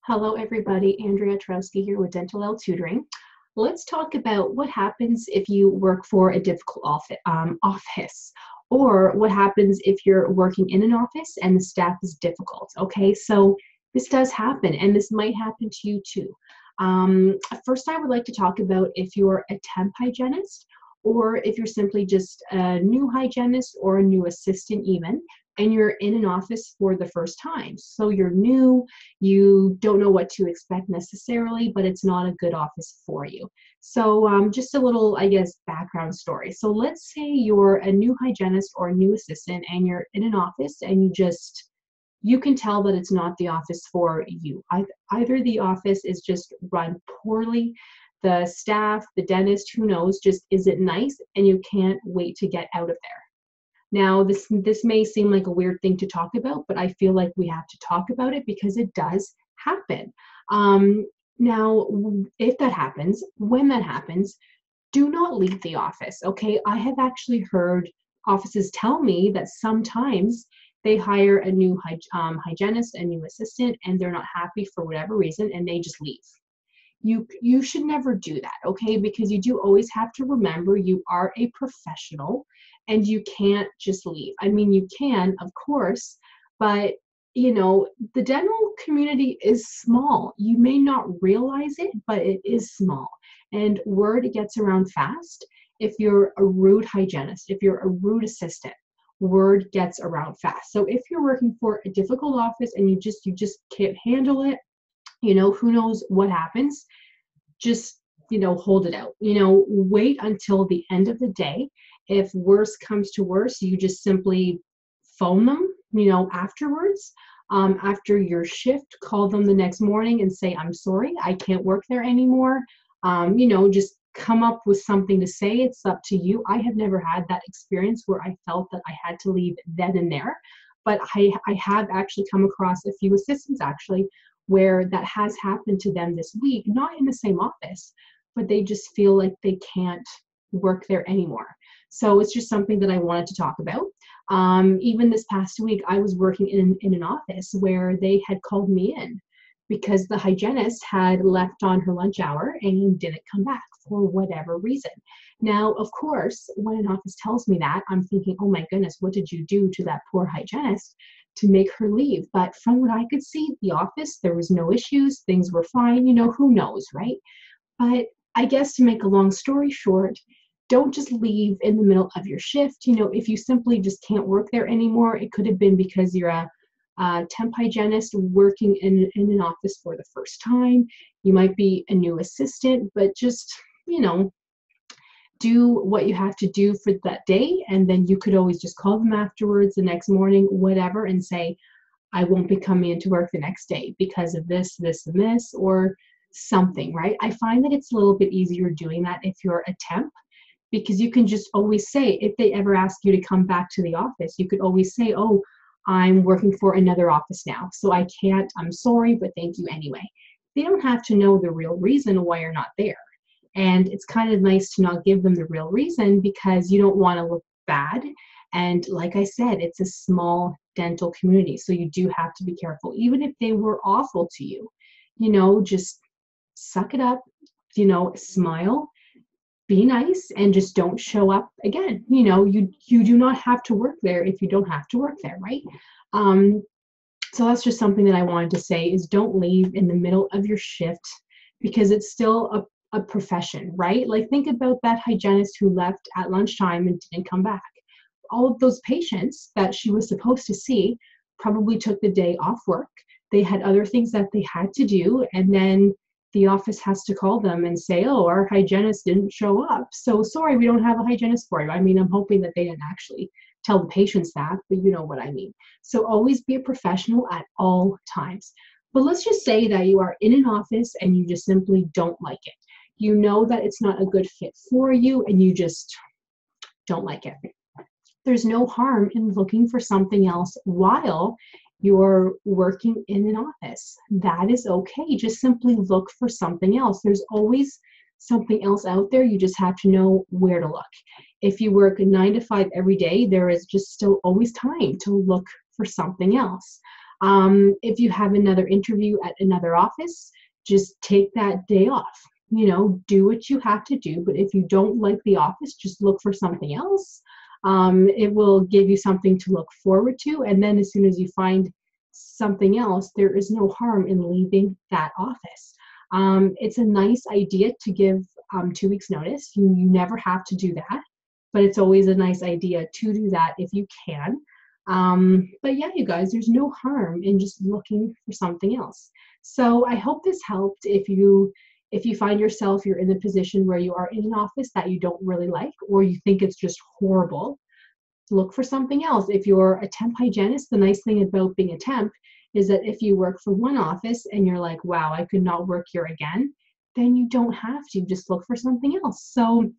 Hello, everybody. Andrea Twarowski here with Dentalelle Tutoring. Let's talk about what happens if you work for a difficult office, or what happens if you're working in an office and the staff is difficult. Okay, so this does happen, and this might happen to you too. First, I would like to talk about if you're a temp hygienist, or if you're simply just a new hygienist or a new assistant even, and you're in an office for the first time. So you're new, you don't know what to expect necessarily, but it's not a good office for you. So just a little, I guess, background story. So let's say you're a new hygienist or a new assistant and you're in an office and you can tell that it's not the office for you. Either the office is just run poorly, the staff, the dentist, who knows, just isn't nice, and you can't wait to get out of there. Now, this may seem like a weird thing to talk about, but I feel like we have to talk about it because it does happen. Now, if that happens, when that happens, do not leave the office, okay? I have actually heard offices tell me that sometimes they hire a new hygienist, a new assistant, and they're not happy for whatever reason, and they just leave. You should never do that, okay? Because you do always have to remember you are a professional and you can't just leave. I mean, you can, of course, but the dental community is small. You may not realize it, but it is small. And word gets around fast. If you're a rude hygienist, if you're a rude assistant, word gets around fast. So if you're working for a difficult office and you just can't handle it, who knows what happens, just, hold it out, wait until the end of the day. If worse comes to worse, you just simply phone them, afterwards, after your shift, call them the next morning and say, I'm sorry, I can't work there anymore. Just come up with something to say. It's up to you. I have never had that experience where I felt that I had to leave then and there, but I have actually come across a few assistants actually where that has happened to them this week, not in the same office, but they just feel like they can't work there anymore. So it's just something that I wanted to talk about. Even this past week, I was working in an office where they had called me in because the hygienist had left on her lunch hour and didn't come back for whatever reason. Now, of course, when an office tells me that, I'm thinking, oh my goodness, what did you do to that poor hygienist to make her leave? But from what I could see, the office, there was no issues, things were fine, who knows, right? But I guess to make a long story short, don't just leave in the middle of your shift. If you simply just can't work there anymore, it could have been because you're a temp hygienist working in an office for the first time. You might be a new assistant, but just, do what you have to do for that day. And then you could always just call them afterwards the next morning, whatever, and say, I won't be coming into work the next day because of this, this, and this, or something, right? I find that it's a little bit easier doing that if you're a temp, because you can just always say, if they ever ask you to come back to the office, you could always say, oh, I'm working for another office now, so I can't, I'm sorry, but thank you anyway. They don't have to know the real reason why you're not there. And it's kind of nice to not give them the real reason because you don't want to look bad. And like I said, it's a small dental community, so you do have to be careful. Even if they were awful to you, just suck it up, smile, be nice, and just don't show up again. You do not have to work there if you don't have to work there, right? So that's just something that I wanted to say is don't leave in the middle of your shift because it's still a profession, right? Like think about that hygienist who left at lunchtime and didn't come back. All of those patients that she was supposed to see probably took the day off work. They had other things that they had to do, and then the office has to call them and say, oh, our hygienist didn't show up. So sorry, we don't have a hygienist for you. I mean, I'm hoping that they didn't actually tell the patients that, but you know what I mean. So always be a professional at all times. But let's just say that you are in an office and you just simply don't like it. You know that it's not a good fit for you and you just don't like it. There's no harm in looking for something else while you're working in an office. That is okay. Just simply look for something else. There's always something else out there. You just have to know where to look. If you work 9 to 5 every day, there is just still always time to look for something else. If you have another interview at another office, just take that day off. You know, do what you have to do, but if you don't like the office, just look for something else. It will give you something to look forward to, and then as soon as you find something else, there is no harm in leaving that office. It's a nice idea to give 2 weeks notice. You never have to do that, but it's always a nice idea to do that if you can. But yeah, you guys, there's no harm in just looking for something else. So I hope this helped. If you find yourself you're in the position where you are in an office that you don't really like, or you think it's just horrible, look for something else. If you're a temp hygienist, the nice thing about being a temp is that if you work for one office and you're like, wow, I could not work here again, then you don't have to. Just look for something else. So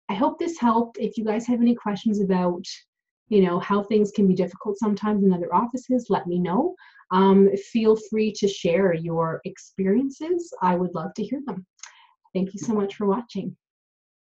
I hope this helped. If you guys have any questions about, you know, how things can be difficult sometimes in other offices, let me know. Feel free to share your experiences. I would love to hear them. Thank you so much for watching.